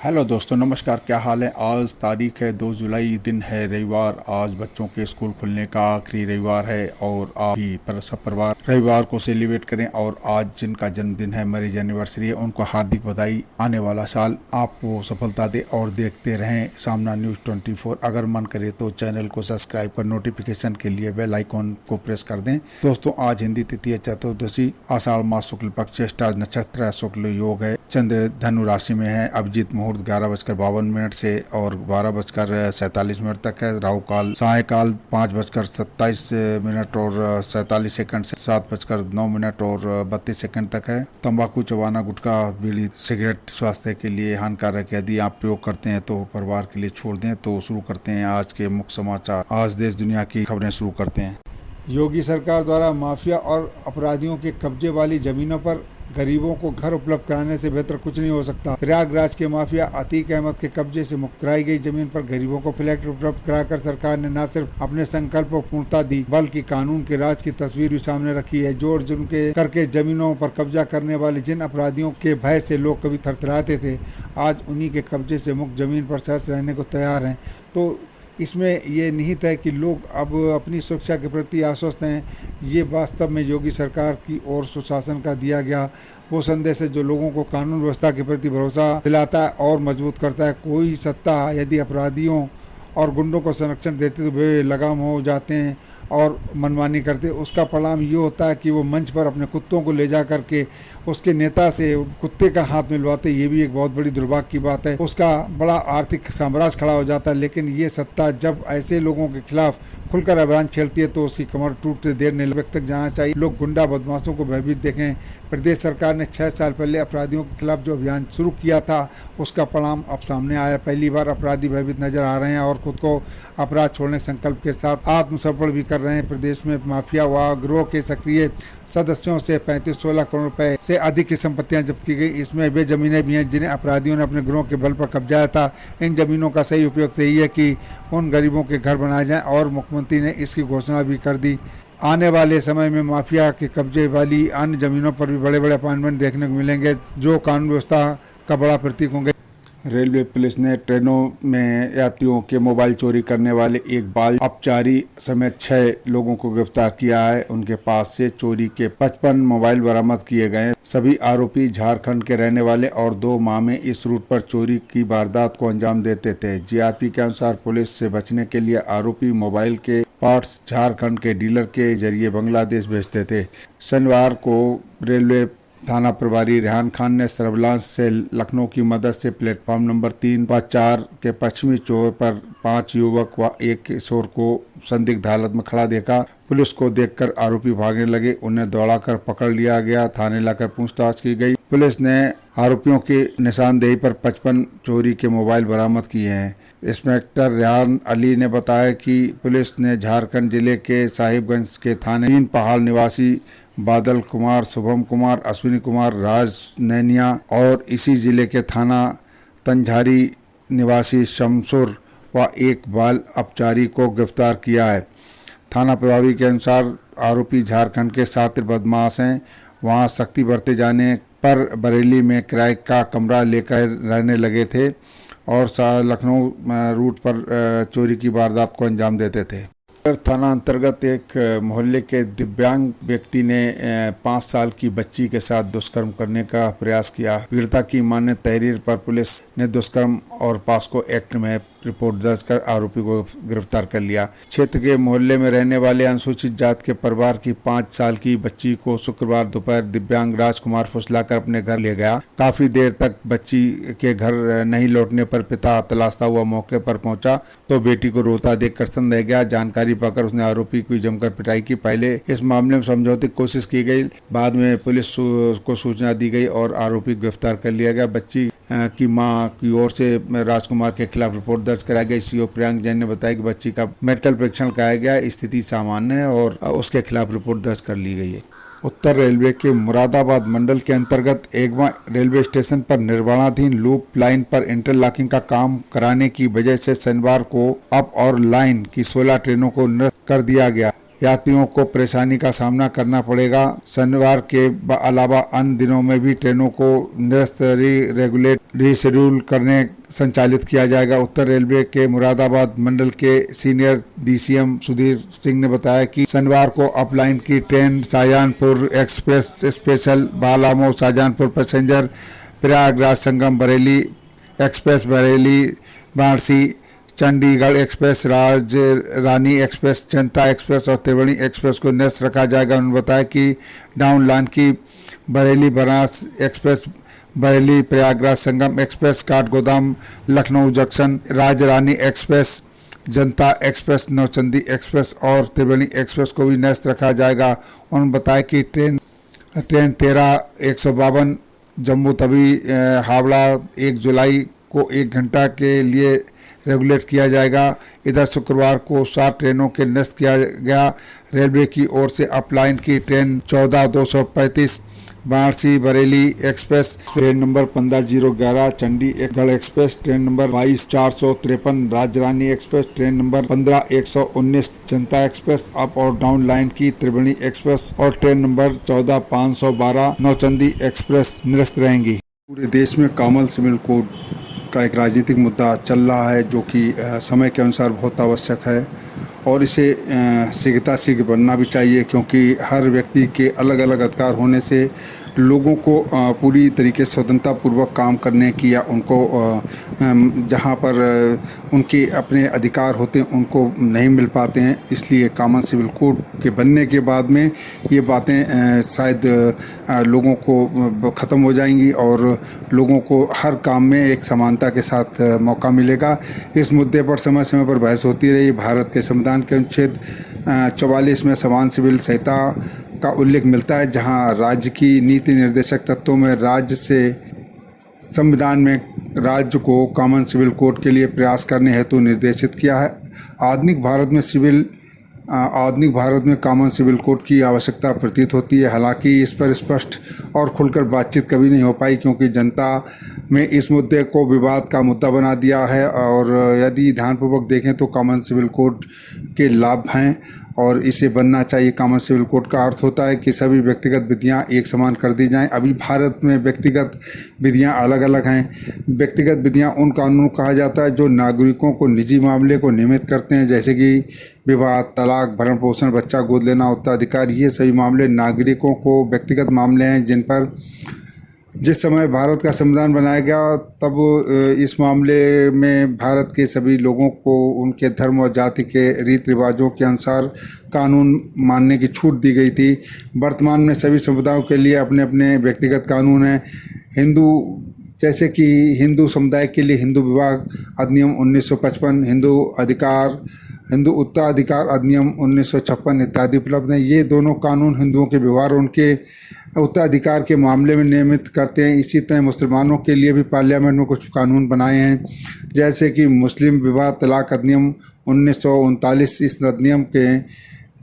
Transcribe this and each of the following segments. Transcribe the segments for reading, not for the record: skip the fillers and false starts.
Hello दोस्तों, नमस्कार। क्या हाल है। आज तारीख है 2 जुलाई, दिन है रविवार। आज बच्चों के स्कूल खुलने का आखिरी रविवार है और आप भी सब परिवार रविवार को सेलिब्रेट करें। और आज जिनका जन्मदिन है, मैरिज एनिवर्सरी है, उनको हार्दिक बधाई। आने वाला साल आपको सफलता दे और देखते रहें सामना न्यूज़ 24। अगर मन करे तो चैनल को सब्सक्राइब कर नोटिफिकेशन के लिए बेल आइकॉन को प्रेस कर दें। दोस्तों, आज हिंदी तिथि चतुर्दशी, आषाढ़ मास शुक्ल पक्ष, ज्येष्ठा नक्षत्र, शुक्ल योग है, चंद्र धनु राशि में है। अभिजीत मुहूर्त 11:52 से और 12:47 तक है। राहु काल सायकाल 5:27 और 47 से 7:09 और 32 तक है। तंबाकू चबाना, गुटखा, बीड़ी, सिगरेट स्वास्थ्य के लिए हानिकारक है। यदि आप प्रयोग करते हैं तो परिवार के लिए छोड़ दें। तो शुरू करते हैं आज के मुख्य समाचार। आज देश दुनिया की खबरें शुरू करते हैं। योगी सरकार द्वारा माफिया और अपराधियों के कब्जे वाली जमीनों पर गरीबों को घर उपलब्ध कराने से बेहतर कुछ नहीं हो सकता। प्रयागराज के माफिया अतीक अहमद के कब्जे से मुक्त कराई गई जमीन पर गरीबों को फ्लैट उपलब्ध कराकर सरकार ने न सिर्फ अपने संकल्प को पूर्णता दी, बल्कि कानून के राज की तस्वीर भी सामने रखी है। जोर जुर्म के करके जमीनों पर कब्जा करने वाले जिन अपराधियों के भय से लोग कभी थरथराते थे, आज उन्हीं के कब्जे से मुक्त जमीन पर सहज रहने को तैयार हैं। तो इसमें ये निहित है कि लोग अब अपनी सुरक्षा के प्रति आश्वस्त हैं। ये वास्तव में योगी सरकार की ओर सुशासन का दिया गया वो संदेश है जो लोगों को कानून व्यवस्था के प्रति भरोसा दिलाता है और मजबूत करता है। कोई सत्ता यदि अपराधियों और गुंडों को संरक्षण देते तो वे लगाम हो जाते हैं और मनमानी करते, उसका परिणाम ये होता है कि वो मंच पर अपने कुत्तों को ले जा करके उसके नेता से कुत्ते का हाथ मिलवाते। ये भी एक बहुत बड़ी दुर्भाग्य की बात है। उसका बड़ा आर्थिक साम्राज्य खड़ा हो जाता है। लेकिन ये सत्ता जब ऐसे लोगों के खिलाफ खुलकर अभियान छेड़ती है तो उसकी कमर टूटते देर नहीं तक जाना चाहिए। लोग गुंडा बदमाशों को भयभीत देखें। प्रदेश सरकार ने 6 साल पहले अपराधियों के खिलाफ जो अभियान शुरू किया था, उसका परिणाम अब सामने आया। पहली बार अपराधी भयभीत नजर आ रहे हैं और खुद को अपराध छोड़ने के संकल्प के साथ आत्मसमर्पण भी कर रहे हैं। प्रदेश में माफिया व गिरोह के सक्रिय सदस्यों से 35-16 करोड़ रुपए से अधिक की संपत्तियां जब्त की गई। इसमें वे जमीनें भी हैं जिन्हें अपराधियों ने अपने गिरोह के बल पर कब्जाया था। इन जमीनों का सही उपयोग यही है कि उन गरीबों के घर बनाए जाएं और मुख्यमंत्री ने इसकी घोषणा भी कर दी। आने वाले समय में माफिया के कब्जे वाली अन्य जमीनों पर भी बड़े बड़े अपार्टमेंट देखने को मिलेंगे जो कानून व्यवस्था का बड़ा प्रतीक होंगे। रेलवे पुलिस ने ट्रेनों में यात्रियों के मोबाइल चोरी करने वाले एक बाल अपचारी समेत 6 लोगों को गिरफ्तार किया है। उनके पास से चोरी के 55 मोबाइल बरामद किए गए। सभी आरोपी झारखंड के रहने वाले और 2 माह में इस रूट पर चोरी की वारदात को अंजाम देते थे। जीआरपी के अनुसार पुलिस से बचने के लिए आरोपी मोबाइल के पार्ट्स झारखंड के डीलर के जरिए बांग्लादेश भेजते थे। शनिवार को रेलवे थाना प्रभारी रेहान खान ने सर्विलांस से लखनऊ की मदद से प्लेटफॉर्म नंबर 3 व 4 के पश्चिमी छोर पर 5 युवक व एक किशोर को संदिग्ध हालत में खड़ा देखा। पुलिस को देखकर आरोपी भागने लगे। उन्हें दौड़ाकर पकड़ लिया गया। थाने लाकर पूछताछ की गई। पुलिस ने आरोपियों की निशानदेही पर 55 चोरी के मोबाइल बरामद किए हैं। इंस्पेक्टर रेहान अली ने बताया कि पुलिस ने झारखंड जिले के साहिबगंज के थाने 3 पहाड़ निवासी बादल कुमार, शुभम कुमार, अश्विनी कुमार, राज नैनिया और इसी जिले के थाना तंझारी निवासी शमसुर व एक बाल अपचारी को गिरफ्तार किया है। थाना प्रभारी के अनुसार आरोपी झारखंड के शातिर बदमाश हैं। वहां सख्ती बरते जाने पर बरेली में किराए का कमरा लेकर रहने लगे थे और लखनऊ रूट पर चोरी की वारदात को अंजाम देते थे। थाना अंतर्गत एक मोहल्ले के दिव्यांग व्यक्ति ने 5 साल की बच्ची के साथ दुष्कर्म करने का प्रयास किया। पीड़िता की मान्य तहरीर पर पुलिस ने दुष्कर्म और पॉक्सो एक्ट में रिपोर्ट दर्ज कर आरोपी को गिरफ्तार कर लिया। क्षेत्र के मोहल्ले में रहने वाले अनुसूचित जाति के परिवार की 5 साल की बच्ची को शुक्रवार दोपहर दिव्यांग राजकुमार फुसलाकर अपने घर ले गया। काफी देर तक बच्ची के घर नहीं लौटने पर पिता तलाशता हुआ मौके पर पहुंचा तो बेटी को रोता देखकर सन्न रह गया। जानकारी पाकर उसने आरोपी की जमकर पिटाई की। पहले इस मामले में समझौते की कोशिश की गई। बाद में पुलिस को सूचना दी गई और आरोपी गिरफ्तार कर लिया गया। बच्ची की मां की ओर से राजकुमार के खिलाफ रिपोर्ट दर्ज कराई गई। सीओ प्रियांक जैन ने बताया कि बच्ची का मेडिकल परीक्षण कराया गया, स्थिति सामान्य है और उसके खिलाफ रिपोर्ट दर्ज कर ली गई है। उत्तर रेलवे के मुरादाबाद मंडल के अंतर्गत एगमा रेलवे स्टेशन पर निर्माणाधीन लूप लाइन पर इंटरलॉकिंग का काम कराने की वजह से शनिवार को अप और लाइन की 16 ट्रेनों को निरस्त कर दिया गया। यात्रियों को परेशानी का सामना करना पड़ेगा। शनिवार के अलावा अन्य दिनों में भी ट्रेनों को निरस्त रेगुलेट रीशेड्यूल करने संचालित किया जाएगा। उत्तर रेलवे के मुरादाबाद मंडल के सीनियर डीसीएम सुधीर सिंह ने बताया कि शनिवार को अपलाइन की train Shahjahanpur express special Balamau Shahjahanpur passenger, Prayagraj Sangam Bareilly express, Bareilly Varanasi Chandigarh express, Rajrani express, Janata express और त्रिवेणी एक्सप्रेस को निरस्त रखा जाएगा। उन्होंने बताया कि डाउन लाइन की Bareilly Banaras express, Bareilly Prayagraj Sangam express, Kathgodam Lucknow junction, राजरानी express, Janata express, Nauchandi express और त्रिवेणी एक्सप्रेस को भी निरस्त रखा जाएगा। उन्होंने बताया कि ट्रेन 13-152 जम्मू तवी हावड़ा 1 जुलाई को 1 घंटा के लिए रेगुलेट किया जाएगा। इधर शुक्रवार को 7 ट्रेनों के निरस्त किया गया। रेलवे की ओर से अपलाइन की train 14-235 Varanasi Bareilly express, train number 15-011 Chandigarh express, train number 22-453 राजरानी एक्सप्रेस, ट्रेन नंबर 15-119 जनता एक्सप्रेस अप और डाउन लाइन की त्रिवेणी एक्सप्रेस और ट्रेन नंबर 14-512 नौचंदी एक्सप्रेस निरस्त रहेंगी। पूरे देश में कॉमन सिविल कोड का एक राजनीतिक मुद्दा चल रहा है जो कि समय के अनुसार बहुत आवश्यक है और इसे शीघ्र बनना भी चाहिए, क्योंकि हर व्यक्ति के अलग अलग अधिकार होने से लोगों को पूरी तरीके से स्वतंत्रतापूर्वक काम करने की या उनको जहां पर उनके अपने अधिकार होते हैं उनको नहीं मिल पाते हैं। इसलिए कॉमन सिविल कोड के बनने के बाद में ये बातें शायद लोगों को ख़त्म हो जाएंगी और लोगों को हर काम में एक समानता के साथ मौका मिलेगा। इस मुद्दे पर समय समय पर बहस होती रही। भारत के संविधान के अनुच्छेद 44 में समान सिविल संहिता का उल्लेख मिलता है, जहां राज्य की नीति निर्देशक तत्वों में राज्य से संविधान में राज्य को कॉमन सिविल कोड के लिए प्रयास करने हेतु निर्देशित किया है। आधुनिक भारत में कॉमन सिविल कोड की आवश्यकता प्रतीत होती है। हालांकि इस पर स्पष्ट और खुलकर बातचीत कभी नहीं हो पाई, क्योंकि जनता में इस मुद्दे को विवाद का मुद्दा बना दिया है। और यदि ध्यानपूर्वक देखें तो कॉमन सिविल कोड के लाभ हैं और इसे बनना चाहिए। कॉमन सिविल कोड का अर्थ होता है कि सभी व्यक्तिगत विधियां एक समान कर दी जाएं। अभी भारत में व्यक्तिगत विधियां अलग अलग हैं। व्यक्तिगत विधियां उन कानूनों को कहा जाता है जो नागरिकों को निजी मामले को नियमित करते हैं, जैसे कि विवाह, तलाक, भरण पोषण, बच्चा गोद लेना, उत्तराधिकार। ये सभी मामले नागरिकों को व्यक्तिगत मामले हैं जिन पर जिस समय भारत का संविधान बनाया गया तब इस मामले में भारत के सभी लोगों को उनके धर्म और जाति के रीति रिवाजों के अनुसार कानून मानने की छूट दी गई थी। वर्तमान में सभी समुदायों के लिए अपने अपने व्यक्तिगत कानून हैं। जैसे कि हिंदू समुदाय के लिए हिंदू विवाह अधिनियम 1955, हिंदू उत्तराधिकार अधिनियम 1956 इत्यादि उपलब्ध हैं। ये दोनों कानून हिंदुओं के व्यवहार और उनके उत्तराधिकार के मामले में नियमित करते हैं। इसी तरह मुसलमानों के लिए भी पार्लियामेंट में कुछ कानून बनाए हैं, जैसे कि मुस्लिम विवाह तलाक अधिनियम 1939। इस अधिनियम के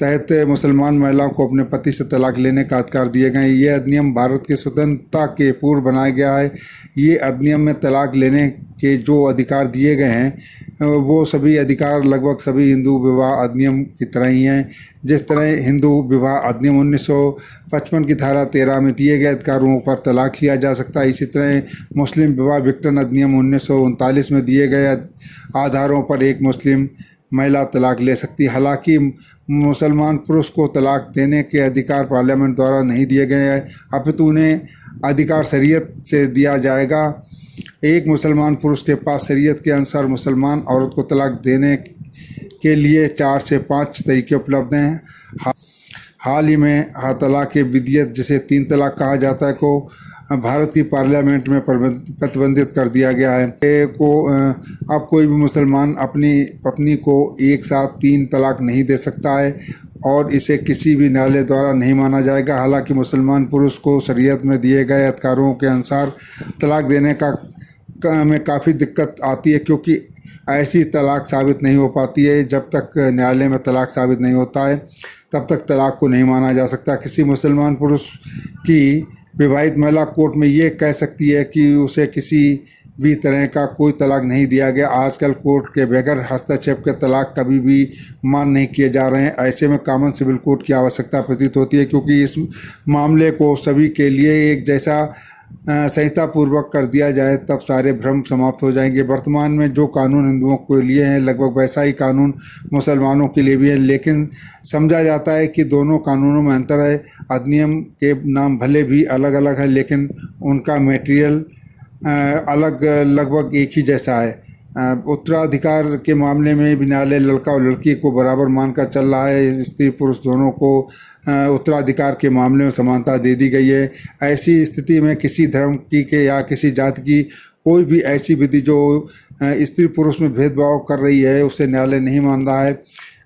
तहत मुसलमान महिलाओं को अपने पति से तलाक लेने का अधिकार दिए गए। ये अधिनियम भारत की स्वतंत्रता के पूर्व बनाया गया है। ये अधिनियम में तलाक लेने के जो अधिकार दिए गए हैं वो सभी अधिकार लगभग सभी हिंदू विवाह अधिनियम की तरह ही हैं। जिस तरह हिंदू विवाह अधिनियम 1955 की धारा 13 में दिए गए अधिकारों पर तलाक लिया जा सकता है, इसी तरह मुस्लिम विवाह विघटन अधिनियम 1939 में दिए गए आधारों पर एक मुस्लिम महिला तलाक ले सकती है। हालांकि मुसलमान पुरुष को तलाक देने के अधिकार पार्लियामेंट द्वारा नहीं दिए गए हैं, अपितु उन्हें अधिकार शरीयत से दिया जाएगा। एक मुसलमान पुरुष के पास शरीयत के अनुसार मुसलमान औरत को तलाक देने के लिए 4 से 5 तरीके उपलब्ध हैं। हाल ही में तलाक के विधियत, जिसे 3 तलाक कहा जाता है, को भारत की पार्लियामेंट में प्रतिबंधित कर दिया गया है। अब कोई भी मुसलमान अपनी पत्नी को एक साथ 3 तलाक नहीं दे सकता है और इसे किसी भी न्यायालय द्वारा नहीं माना जाएगा। हालांकि मुसलमान पुरुष को शरीयत में दिए गए अधिकारों के अनुसार तलाक देने में काफ़ी दिक्कत आती है, क्योंकि ऐसी तलाक साबित नहीं हो पाती है। जब तक न्यायालय में तलाक साबित नहीं होता है तब तक तलाक को नहीं माना जा सकता। किसी मुसलमान पुरुष की विवाहित महिला कोर्ट में ये कह सकती है कि उसे किसी भी तरह का कोई तलाक नहीं दिया गया। आजकल कोर्ट के बगैर हस्तक्षेप के तलाक कभी भी मान नहीं किए जा रहे हैं। ऐसे में कॉमन सिविल कोड की आवश्यकता प्रतीत होती है, क्योंकि इस मामले को सभी के लिए एक जैसा संहिता पूर्वक कर दिया जाए तब सारे भ्रम समाप्त हो जाएंगे। वर्तमान में जो कानून हिंदुओं के लिए हैं लगभग वैसा ही कानून मुसलमानों के लिए भी है, लेकिन समझा जाता है कि दोनों कानूनों में अंतर है। अधिनियम के नाम भले भी अलग अलग है, लेकिन उनका मटेरियल अलग लगभग एक ही जैसा है। उत्तराधिकार के मामले में भी न्यायालय लड़का और लड़की को बराबर मानकर चल रहा है। स्त्री पुरुष दोनों को उत्तराधिकार के मामले में समानता दे दी गई है। ऐसी स्थिति में किसी धर्म की के या किसी जाति की कोई भी ऐसी विधि जो स्त्री पुरुष में भेदभाव कर रही है उसे न्यायालय नहीं मान रहा है।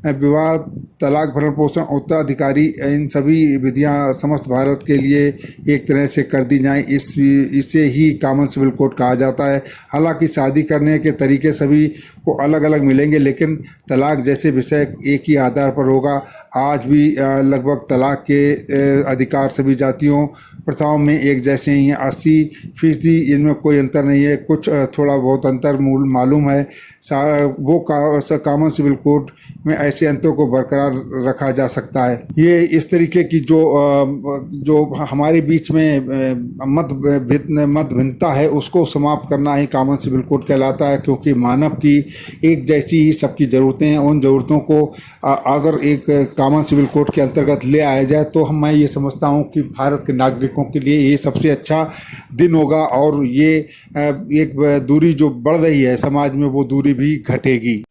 विवाह, तलाक, भरण पोषण, उत्तराधिकारी, इन सभी विधियां समस्त भारत के लिए एक तरह से कर दी जाएं, इसे ही कॉमन सिविल कोड कहा जाता है। हालांकि शादी करने के तरीके सभी को अलग अलग मिलेंगे, लेकिन तलाक जैसे विषय एक ही आधार पर होगा। आज भी लगभग तलाक के अधिकार सभी जातियों प्रथाओं में एक जैसे ही हैं। 80% इनमें कोई अंतर नहीं है। कुछ थोड़ा बहुत अंतर मूल मालूम है, वो कॉमन सिविल कोड में ऐसे अंतरों को बरकरार रखा जा सकता है। ये इस तरीके की जो हमारे बीच में मत भिन्नता है उसको समाप्त करना ही कॉमन सिविल कोड कहलाता है, क्योंकि मानव की एक जैसी ही सबकी ज़रूरतें हैं। उन ज़रूरतों को अगर एक कॉमन सिविल कोड के अंतर्गत ले आया जाए तो मैं ये समझता हूँ कि भारत के नागरिकों के लिए ये सबसे अच्छा दिन होगा, और ये एक दूरी जो बढ़ रही है समाज में वो दूरी भी घटेगी।